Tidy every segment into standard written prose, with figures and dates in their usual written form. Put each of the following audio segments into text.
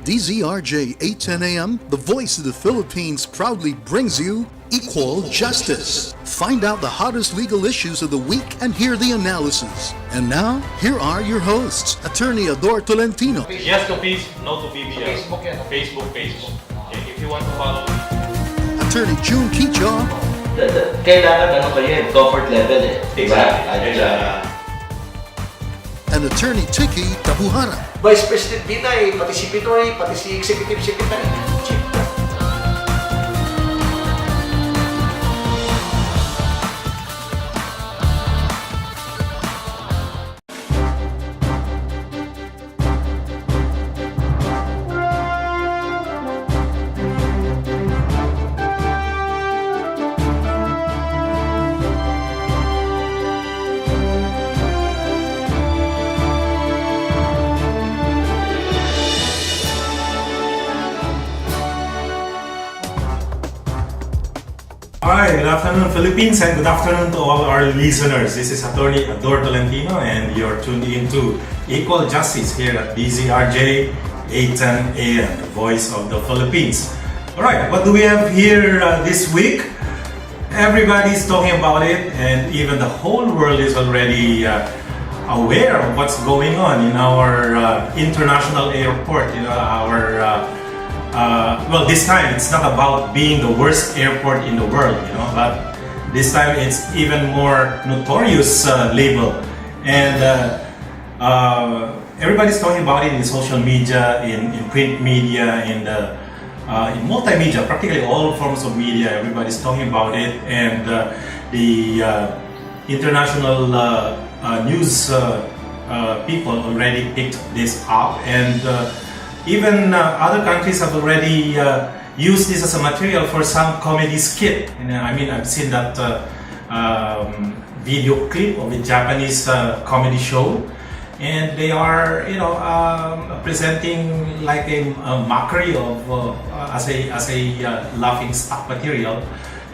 DZRJ 810 AM, the voice of the Philippines, proudly brings you Equal Justice. Find out the hottest legal issues of the week and hear the analysis. And now, here are your hosts, Attorney Ador Tolentino. Yes to peace, no to BBS. Facebook yan. Facebook. Okay, if you want to follow. Attorney June Kicho. Kailangan ano kayo yun, comfort level eh. Exactly. And Attorney Tiki Tabuhara. Vice President Binay, pati si Pinoy, pati si Executive Secretary. Chief. Hi, good afternoon Philippines and good afternoon to all our listeners. This is Attorney Ador Tolentino and you're tuned into Equal Justice here at DZRJ 810 AM, the voice of the Philippines. Alright, what do we have here this week? Everybody's talking about it and even the whole world is already aware of what's going on in our international airport, well, this time it's not about being the worst airport in the world, but this time it's even more notorious label. And everybody's talking about it in social media, in print media, in multimedia, practically all forms of media. Everybody's talking about it, and the international news people already picked this up, and even other countries have already used this as a material for some comedy skit. I've seen that video clip of a Japanese comedy show, and they are, presenting like a mockery of as a laughing stock material,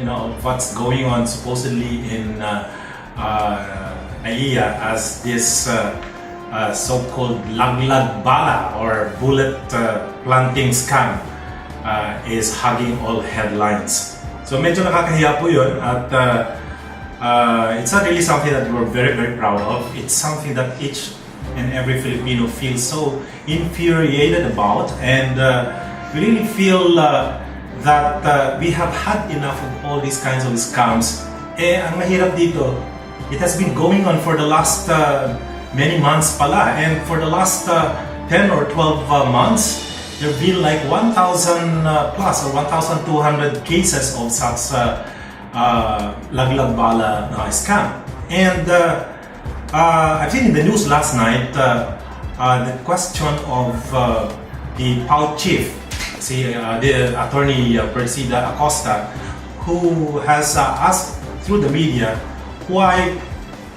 of what's going on supposedly in NAIA as this so-called Laglag Bala or bullet planting scam is hugging all headlines. So medyo nakakahiya po yun, at it's not really something that we're very, very proud of. It's something that each and every Filipino feels so infuriated about, and we really feel that we have had enough of all these kinds of scams. Ang mahirap dito, it has been going on for the last many months pala, and for the last 10 or 12 months, there have been like 1,000 plus or 1,200 cases of such Laglag Bala scam. And I've seen in the news last night the question of the PAO chief, the attorney Persida Acosta, who has asked through the media why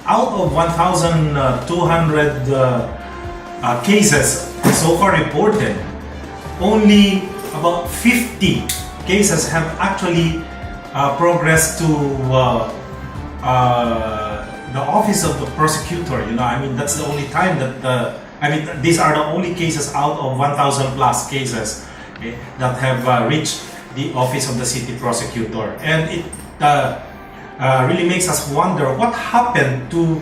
out of 1,200 cases so far reported, only about 50 cases have actually progressed to the office of the prosecutor. That's the only time that these are the only cases out of 1,000 plus cases, okay, that have reached the office of the city prosecutor. And it really makes us wonder what happened to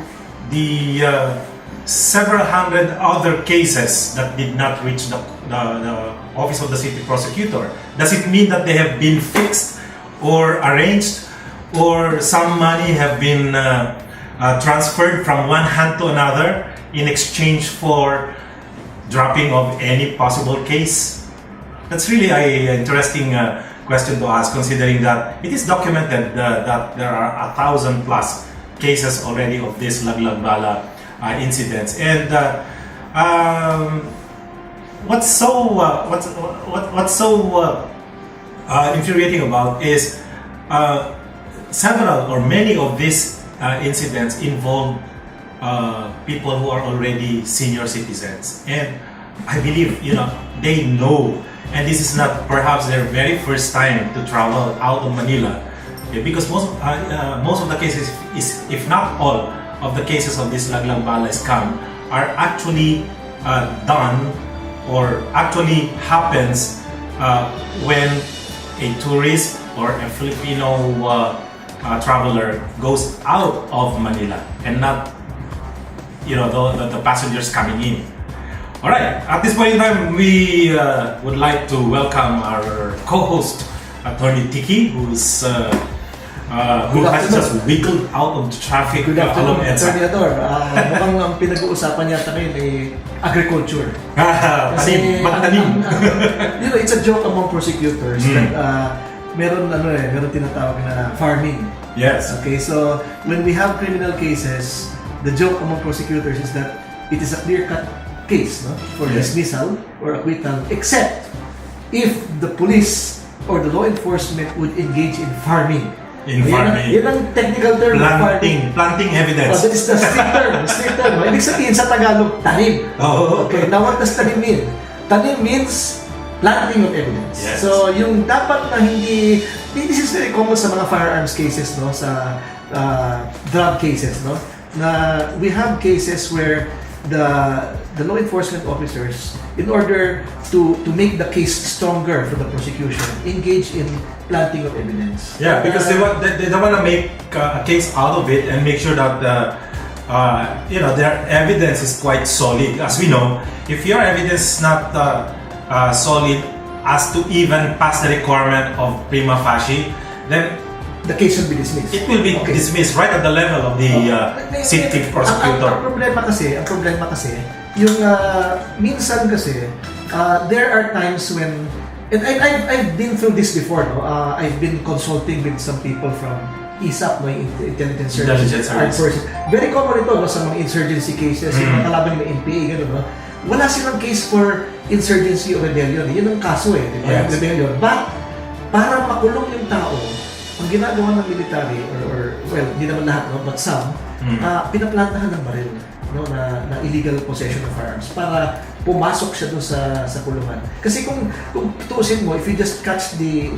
the several hundred other cases that did not reach the office of the city prosecutor. Does it mean that they have been fixed or arranged, or some money have been transferred from one hand to another in exchange for dropping of any possible case? That's really an interesting question to ask, considering that it is documented that there are 1,000 plus cases already of this Laglag Bala incidents. And what's so infuriating about is several or many of these incidents involve people who are already senior citizens, and I believe they know. And this is not perhaps their very first time to travel out of Manila, okay, because most of the cases, if not all of the cases of this Laglag Bala scam, are actually done or actually happens when a tourist or a Filipino traveler goes out of Manila and not, the passengers coming in. All right, at this point in time, we would like to welcome our co-host, Attorney Tiki, who has just wiggled out of the traffic along EDSA. Attorney Ador, mukhang ang pinag-uusapan yata ngayon ay agriculture. Magtanim. It's a joke among prosecutors that meron tinatawag na farming. Yes. Okay, so when we have criminal cases, the joke among prosecutors is that it is a clear-cut case, no, for dismissal or acquittal, except if the police or the law enforcement would engage in farming. Yan ang technical term. Planting evidence. That is the strict term. Ibig sabihin sa Tagalog, tanim. Okay, now what does tanim mean? Tanim means planting of evidence. Yes. So, yung dapat na hindi, this is very common sa mga firearms cases, no, sa drug cases, no, na we have cases where the law enforcement officers, in order to make the case stronger for the prosecution, engage in planting of evidence. Yeah, because they don't want to make a case out of it and make sure that their evidence is quite solid. As we know, if your evidence is not solid as to even pass the requirement of prima facie, then the case should be dismissed. It will be dismissed right at the level of the city prosecutor. Ang problema kasi, yung minsan kasi, there are times when, and I've been through this before, no? I've been consulting with some people from ISAP, no? Intelligence Service. Very common ito, no? Sa mga insurgency cases, yung mga kalaban ng NPA, gano'n, no? Wala silang case for insurgency o rebellion. Yun ang kaso eh, di ba? Yes. Rebellion. But, para makulong yung tao, ang ginagawa ng military, or well, hindi naman lahat, no, but some, pinaplantahan ng baril, no, na illegal possession of firearms para pumasok siya doon sa kulungan. Kasi kung tuusin mo, if you just catch the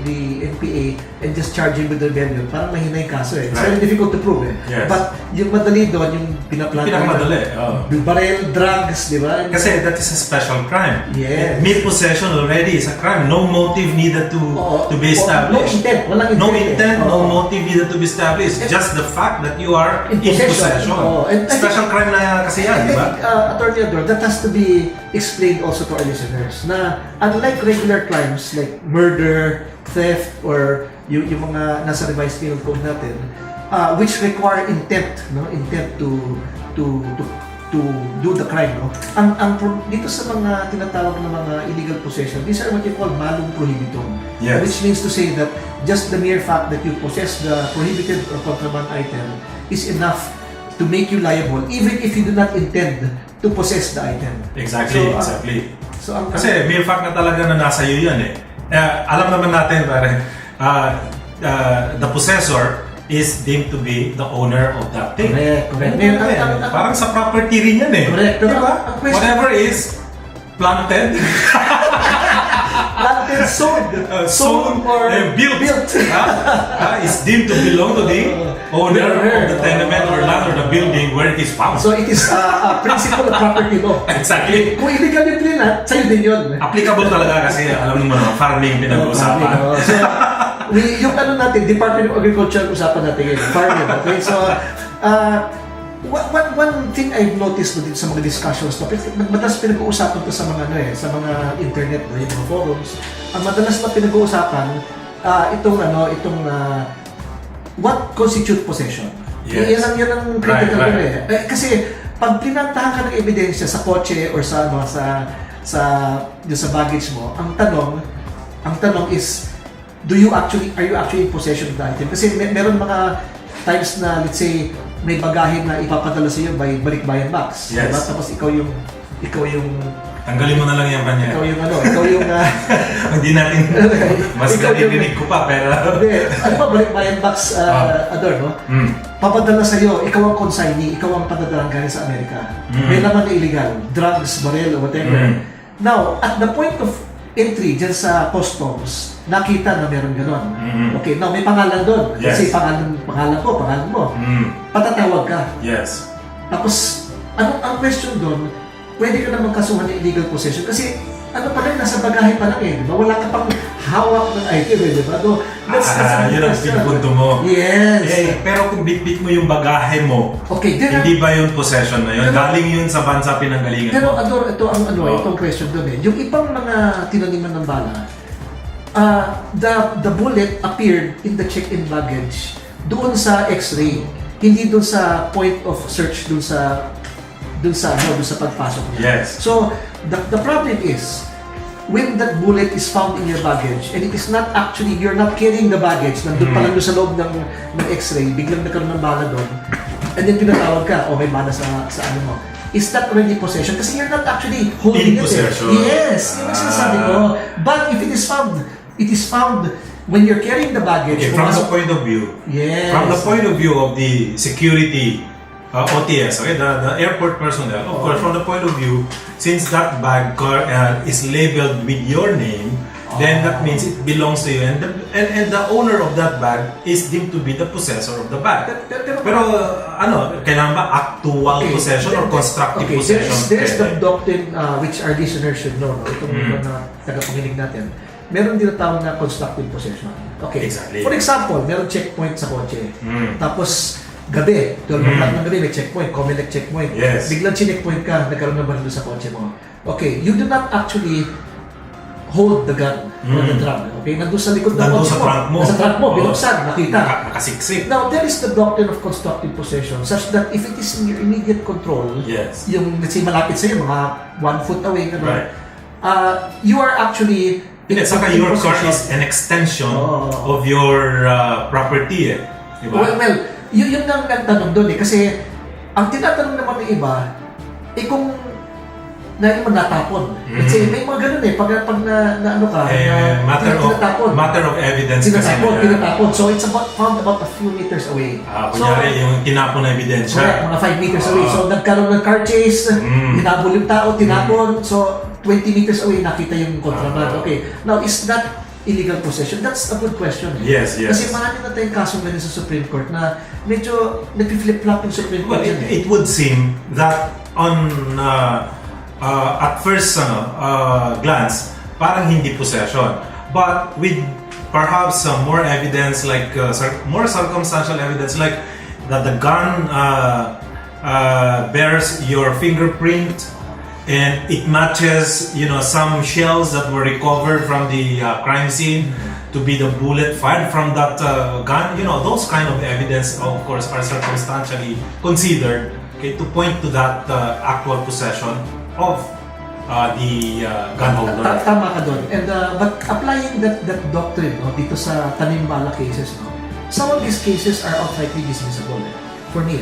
NPA and just charge him with rebellion, parang mahina yung kaso eh. It's very difficult to prove eh. Yes. But yung madali doon, yung pinakamadali. Baril, drugs, di ba? Kasi that is a special crime. Yes. Mere possession already is a crime. No motive needed to be established. No intent. No motive needed to be established. Just the fact that you are in possession. Special crime na kasi yan, di ba? Attorney Ador, that has to be explained also to our listeners na unlike regular crimes like murder, theft, or yung mga nasa revised penal code natin, which require intent to do the crime, no? Ang dito sa mga tinatawag na mga illegal possession, these are what you call malum prohibitum. Yes. Which means to say that just the mere fact that you possess the prohibited or contraband item is enough to make you liable even if you do not intend to possess the item. Exactly. So, kasi mere fact na talaga na nasa iyo yan eh. Alam naman natin the possessor is deemed to be the owner of that thing. Correct. Parang sa property rin yan eh. Correct. Diba? Whatever is planted, sold or built is deemed to belong to the owner of the tenement or land or the building where it is found. So it is a principle of property law. Exactly. Kung illegal yung plinat, sa'yo din yun. Applicable talaga kasi alam mo naman, farming pinag-uusapan. So, yung natin, Department of Agriculture, usapan natin yun. Farming, okay? So, one thing I've noticed dito sa mga discussions, madalas pinag-uusapan to sa mga sa mga internet, yung mga forums. Ang madalas na pinag-uusapan itong what constitute possession. Yes. Yan ang critical right. Kasi pag pinantahan ka ng ebidensya sa kotse or sa baggage mo, ang tanong is are you actually in possession of the item? Kasi meron mga times na, let's say, may bagahe na ipapadala sa iyo by balikbayan box. Yes. Diba? Tapos ikaw yung tanggalin mo na lang yung kanya. Ikaw yung hindi natin mas narinig ko pa pero balikbayan box Ador, no? Papadala sa iyo, ikaw ang consignee, ikaw ang padadalang galing sa Amerika. May laman na illegal, drugs, baril, or whatever. Now, at the point of entry dyan sa customs, nakita na meron gano'n. Okay, now may pangalan doon. Yes. Kasi pangalan mo. Patatawag ka. Yes. Tapos, ang question doon, pwede ka naman kasuhan ng illegal possession kasi ano pa rin, nasa bagahe pa lang eh, di ba? Wala ka pang hawak ng item eh, di ba? So, Yun ang pinupunto mo. Yes. Pero kung bitbit mo yung bagahe mo, Okay, hindi ba yung possession na yun? Pero- Galing yun sa bansa pinanggalingan Pero mo. Ador, ito ang ano, Oh. itong question doon eh. Yung ibang mga tinaniman ng bala, the bullet appeared in the check-in baggage doon sa X-ray, hindi doon sa point of search doon sa pagpasok niya. Yes. So the problem is when that bullet is found in your baggage and it is not actually, you're not carrying the baggage, nandun pa lang doon sa loob ng X-ray, biglang nagkaroon ng bala doon, and then pinatawag ka, may bala sa ano mo. Is that already possession? Kasi you're not actually holding In it. possession. Yes, yun ang sinasabi ko. But if it is found when you're carrying the baggage. Okay, from the point of view, Yes. from the point of view of the security OTS, okay, the airport personnel, of course, from the point of view, since that bag is labeled with your name, then that means it belongs to you, and the owner of that bag is deemed to be the possessor of the bag. Pero kailangan ba actual possession or constructive possession? There's the doctrine which our listeners should know, no? Itong mga tagapanginig natin. Meron din tawag na constructive possession. Okay. Exactly. For example, meron checkpoint sa kotse. Tapos gabi, 12 o'clock ng gabi, may checkpoint, Comelec checkpoint. Yes. Biglang checkpoint ka, nagkaroon ng baril sa kotse mo. Okay, you do not actually hold the gun or the drum. Okay, nandun sa likod ng Nandun kotse sa trunk mo. Nasa trunk mo, Oo. binuksan, nakita. Nakasiksik. Now, there is the doctrine of constructive possession such that if it is in your immediate control, Yes. yung let's say malapit sa'yo, mga 1 foot away, Right. you are actually in Saka in your car possession. is an extension Oh. of your property, eh. Diba? Well, yun ang tanong doon eh. Kasi, ang tinatanong naman ng iba, kung natapon. Let's say, may mga ganun eh. Pag na ano ka, tinatapon. matter of evidence kasi na yan. Tinatapon. So, it's found about a few meters away. Kunyari, yung tinapon na ebidensya. Correct, mga 5 meters away. So, nagkaroon ng car chase, hinabol yung tao, tinapon. So, 20 meters away, nakita yung contraband. Okay. Now, is that illegal possession? That's a good question. Eh. Yes. Kasi marami na tayong kaso ngayon sa Supreme Court na medyo nag-flip-flop yung Supreme Well, Court. it would seem that on at first glance, parang hindi possession. But with perhaps more evidence, like more circumstantial evidence, like that the gun bears your fingerprint and it matches, some shells that were recovered from the crime scene to be the bullet fired from that gun. Those kind of evidence, of course, are circumstantially considered, okay, to point to that actual possession of the gun holder. Tama ka doon. And but applying that doctrine dito sa Tanim Bala cases, some of these cases are outrightly dismissible. For me,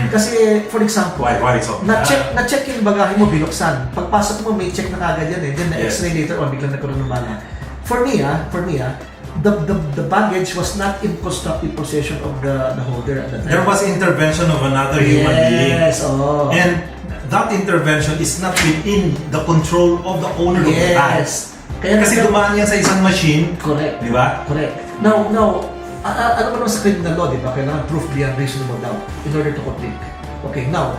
Kasi, for example, Why so? na-check yung bagahe mo, binuksan. Pagpasok mo, may check na kagad yan eh. Then, Yes. na-x-ray later on, biglang nagkaroon ng bala. For me, the baggage was not in constructive possession of the holder at the time. There was intervention of another human being. Yes, And that intervention is not within the control of the owner of the bag. Yes. Kaya Kasi dumaan yan sa isang machine. Correct. Di ba? Correct. Now, ano ba naman sa criminal law, di ba? Kailangan proof beyond reasonable doubt in order to convict. Okay, now,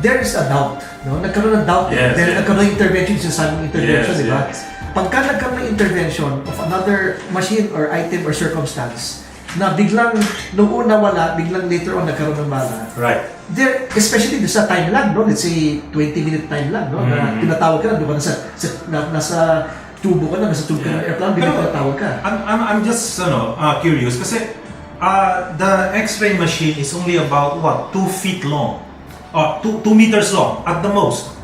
there is a doubt. No? Nagkaroon ng doubt. Yes, Dahil yes. nagkaroon ng intervention, sinasabing intervention, Yes, di ba? yes. Pagka nagkaroon ng intervention of another machine or item or circumstance, na biglang, nung una wala, biglang later on nagkaroon ng bala. Right. There, especially sa time lag, no? Let's say 20-minute time lag, no? Na tinatawag ka na, doon ka nasa tubo ka na, nasa tube ka ng airplane, biglang tinatawag ka. I'm just curious kasi the X-ray machine is only about 2 feet long, 2 meters long at the most.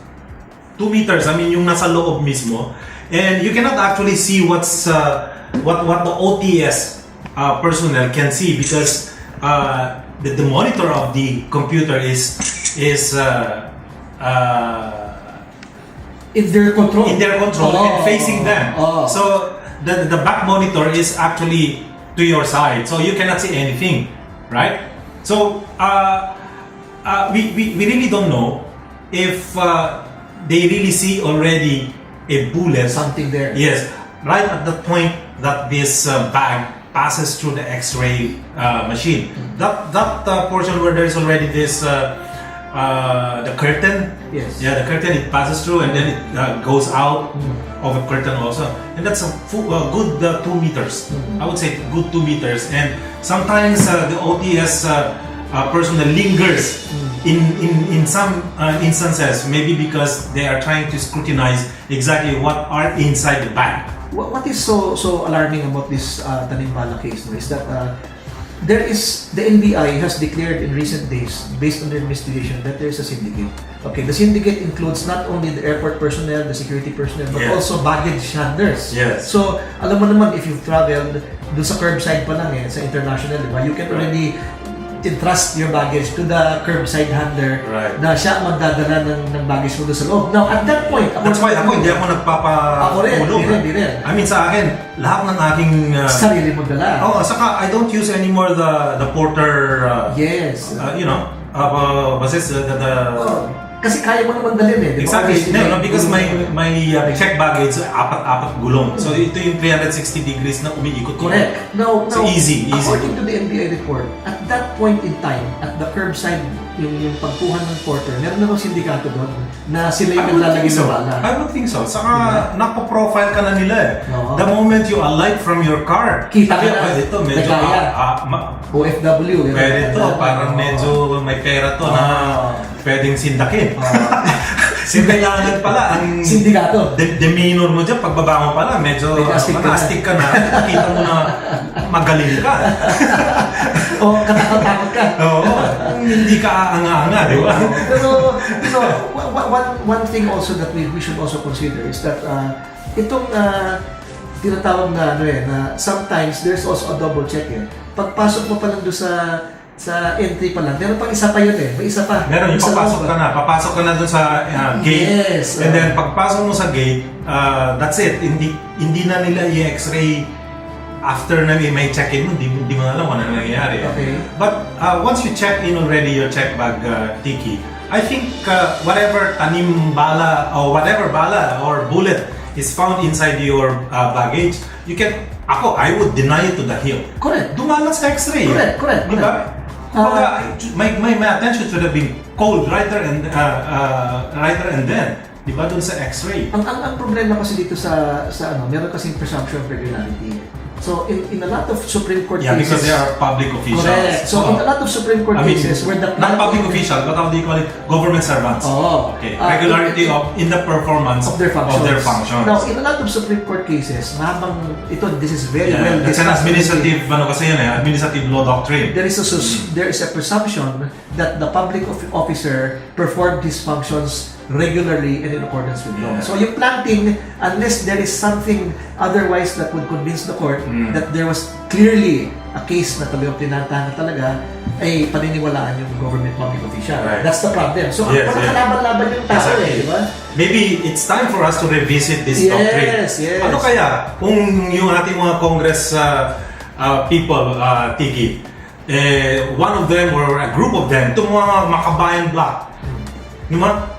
2 meters, I mean yung nasa loob mismo, and you cannot actually see what the OTS personnel can see because the monitor of the computer is In their control. and facing them. So the back monitor is actually to your side, so you cannot see anything, right? So we really don't know if they really see already a bullet. Something there. Yes, right at the point that this bag passes through the X-ray machine. That portion where there is already this the curtain. Yes. Yeah, the curtain, it passes through and then it goes out of the curtain also. And that's a good 2 meters. I would say good 2 meters. And sometimes the OTS personnel lingers in some instances, maybe because they are trying to scrutinize exactly what are inside the bag. What is so alarming about this Tanim Bala case no, is that the NBI has declared in recent days, based on their investigation, that there is a syndicate. Okay, the syndicate includes not only the airport personnel, the security personnel, but also baggage handlers. Yes. So, alam mo naman, if you've traveled, doon sa curbside pa lang sa international, di ba? You can already entrust your baggage to the curbside handler na siya magdadala ng baggage mo doon sa loob. Now, at that point, that's why ako hindi ako nagpapahulog. Hindi rin. I mean, sa akin, lahat ng aking sarili mo dala. Oo, saka I don't use anymore the porter. Yes. You know, basis the kasi kaya mo naman dalhin eh. Exactly. No, because my check baggage apat gulong. So ito yung 360 degrees na umiikot. Correct. Now, so easy. According to the NBI report, at that point in time, at the curbside, yung pagkuhan ng porter, meron na sindikato doon na sila yung naglalagay sa bala. I don't think so. Saka napaprofile ka na nila eh. No. The moment you alight from your car, kita ka na. Ito medyo OFW. Pwede to, parang medyo may pera to na pwedeng sindakin. Kailangan pala ang sindikato. Demeanor mo dyan, pagbaba mo pala, medyo astig ka na. Kita mo na magaling ka. O katatakot ka. Oo. Hindi ka aanga-anga, di ba? Pero, one thing also that we should also consider is that itong tinatawag na na sometimes there's also a double check eh. Pagpasok mo pa lang doon sa entry pa lang, meron pang isa pa yun eh. May isa pa. Meron, yung papasok ka na doon sa gate. Yes. And then pagpasok mo sa gate, that's it. Hindi na nila i-x-ray after na may check-in mo, hindi mo alam ano nangyayari. Okay. But once you check in already your check bag, Tiki, I think whatever Tanim Bala or whatever bala or bullet is found inside your baggage, I would deny it to the hill. Correct. Dumalat sa x-ray. Correct. Diba? My attention should have been cold right there and then. Diba dun sa x-ray? Ang problema kasi dito sa meron kasing presumption of regularity. So in a lot of Supreme Court cases, because they are public officials. Correct. So in a lot of Supreme Court cases where the not public officials, but how do you call it? Government servants. Okay. Regularity in the performance of their functions. Now, in a lot of Supreme Court cases, this is very well discussed. It's an administrative, administrative law doctrine. There is a presumption that the public officer performed his functions regularly and in accordance with law. So yung planting, unless there is something otherwise that would convince the court that there was clearly a case na pinantahan na talaga, ay paniniwalaan yung government public official. Right. That's the problem. So parang kalaban-laban yung tao di ba? Maybe it's time for us to revisit this doctrine. Yes. Ano kaya kung yung ating mga Congress people, Tiki, one of them or a group of them, itong mga makabayan block,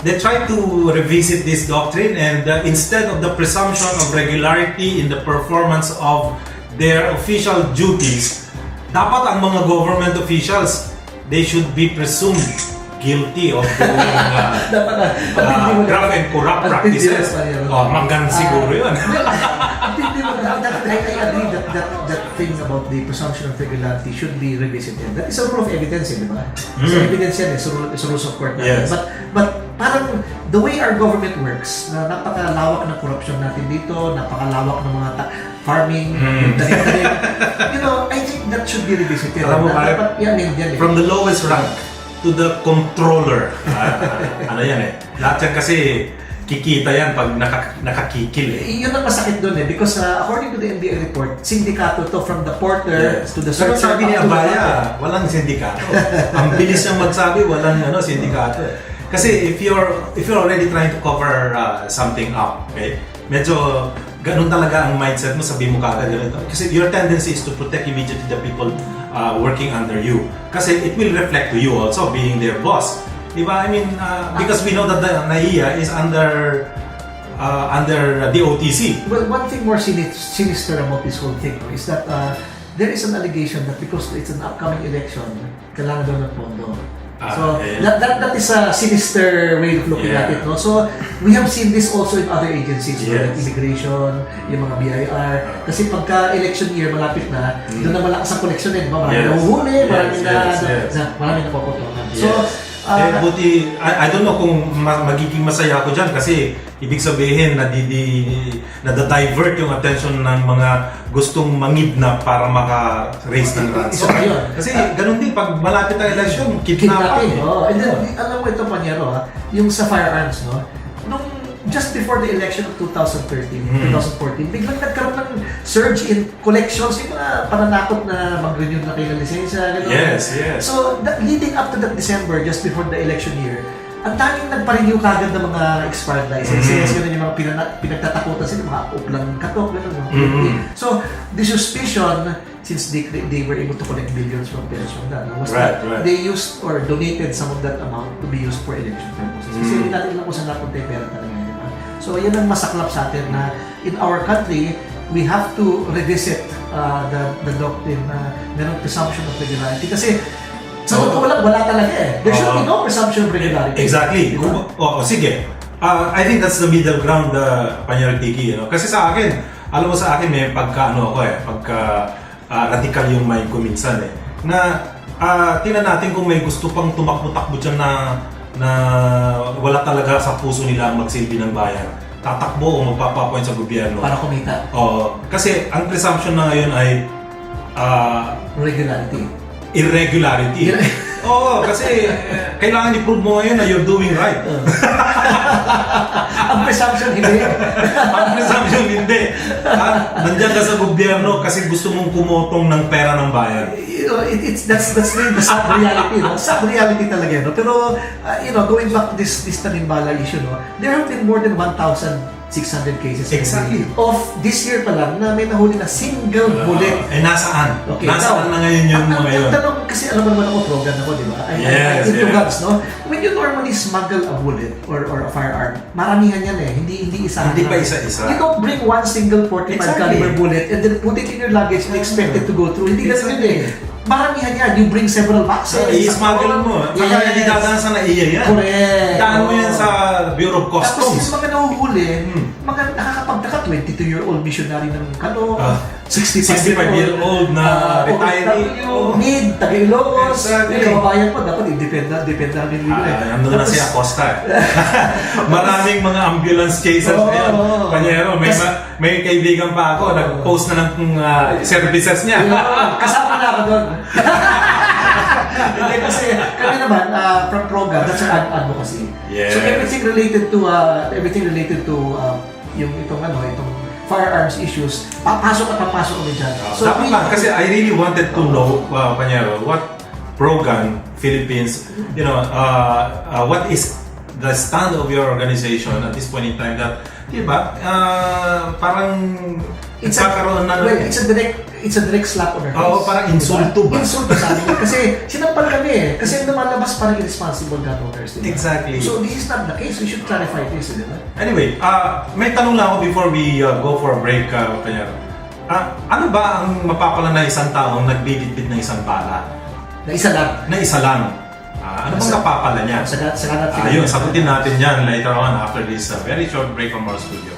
they try to revisit this doctrine and instead of the presumption of regularity in the performance of their official duties, dapat ang mga government officials, they should be presumed guilty of doing graft and corrupt practices. Manggan siguro yun. I agree that thing about the presumption of regularity should be revisited. That is a rule of evidence, di ba? So evidence yan, it's rules of court natin. Yes. But parang the way our government works, na napakalawak ng corruption natin dito, napakalawak ng mga farming, I think that should be revisited. Alam mo, from the lowest rank to the controller. Ano yan eh. Lahat yan kasi kikita yan pag nakakikil eh. Yun ang masakit doon eh. Because according to the NBI report, sindikato to from the porter to the searcher. Pero sabi ni Abaya, walang sindikato. Ang bilis niyang magsabi, walang sindikato. Kasi if you're already trying to cover something up, okay? Medyo ganun talaga ang mindset mo, sabi mo kagad ganito. Kasi your tendency is to protect immediately the people working under you. Kasi it will reflect to you also being their boss. Diba? I mean, because we know that the NAIA is under the OTC. Well, one thing more sinister about this whole thing is that there is an allegation that because it's an upcoming election, kailangan daw ng pondo. So that is a sinister way of looking at it, no? So we have seen this also in other agencies, like immigration, yung mga BIR. Kasi pagka election year malapit na, doon na malakas ang koleksyon din, marami na uhuli, marami na puputokan. So buti, I don't know kung magiging masaya ako dyan kasi ibig sabihin na-divert yung attention ng mga gustong mangidnap para maka-raise ng ransom. Kasi ganun din, pag malapit ang election, kidnapping. And then, alam mo ito, Panyero, yung sa firearms, no? Nung just before the election of 2013, 2014, biglang nagkaroon ng surge in collections, yung mga pananakot na mag-renew na kayo ng lisensya, gano'n. Yes. So, leading up to that December, just before the election year, ang daming nagpa-renew kagad ng mga expired licenses, gano'n yung mga pinagtatakutan sila, mga uplang katok, gano'n. So, the suspicion, since they were able to collect billions from pesos from that, was that they used or donated some of that amount to be used for election purposes. Kasi hindi natin alam kung saan napunta yung pera talaga. So, yan ang masaklap sa atin na in our country, we have to revisit the doctrine na merong presumption of regularity. Kasi sa totoo lang, wala talaga eh. There should be no presumption of regularity. Exactly. Sige. I think that's the middle ground, Panyero Tiki. Kasi sa akin, alam mo sa akin, may pagka radical yung mind ko minsan eh. Na tingnan natin kung may gusto pang tumakbo-takbo dyan na wala talaga sa puso nila ang magsilbi ng bayan. Tatakbo o magpapapoint sa gobyerno. Para kumita. Kasi ang presumption na ngayon ay irregularity. Kasi kailangan i-prove mo ngayon na you're doing right. Ang presumption hindi. Ang presumption hindi. Nandiyan ka sa gobyerno kasi gusto mong kumotong ng pera ng bayan. That's really the sad reality, no? Sad reality talaga, no? Pero, going back to this Tanim Bala issue, no? There have been more than 1,600 cases of this year pa lang na may nahuli na single bullet. Nasaan? Okay, nasaan na ngayon yung mga yun? Ang tanong, kasi alam mo naman ako, program ako, di ba? I'm into guns, no? When you normally smuggle a bullet or a firearm, maramihan yan eh. Hindi isa. Hindi pa isa-isa. You don't bring one single 45 caliber bullet and then put it in your luggage and expect it to go through. Hindi ganun yun eh. Maramihan yan. You bring several boxes. I-smuggle mo. Kaya hindi dadaan sa NAIA yan. Correct. Daan mo yan sa Bureau of Customs. Tapos yung mga nahuhuli, mga nakakapagtaka, 22-year-old missionary ng 65-year-old na retiree. Mid, taga-Ilocos. Yung kababayan ko, dapat i-dependa rin nila. Nandun na si Acosta. Maraming mga ambulance cases ngayon. Panyero, may kaibigan pa ako, nag-post na ng services niya. Kasama na ako doon. Hindi kasi kami naman from program, that's an advocacy. Yes. So everything related to yung itong firearms issues, papasok kami dyan. So dapat lang, kasi I really wanted to know, Panyero, what pro-gun Philippines, what is the stand of your organization at this point in time that, di ba, parang it's a direct slap on our face. Oo, parang insulto ba? Insulto sa amin. Kasi sinampal kami eh. Kasi lumalabas parang irresponsible gun owners. Diba? Exactly. So this is not the case. We should clarify this. Diba? Anyway, may tanong lang ako before we go for a break, Panyero. Ano ba ang mapapala na isang taong nagbibitbit ng isang bala? Na isa lang. Ano bang napapala niya? Sagat Ayun, sagutin natin yan later on after this very short break from our studio.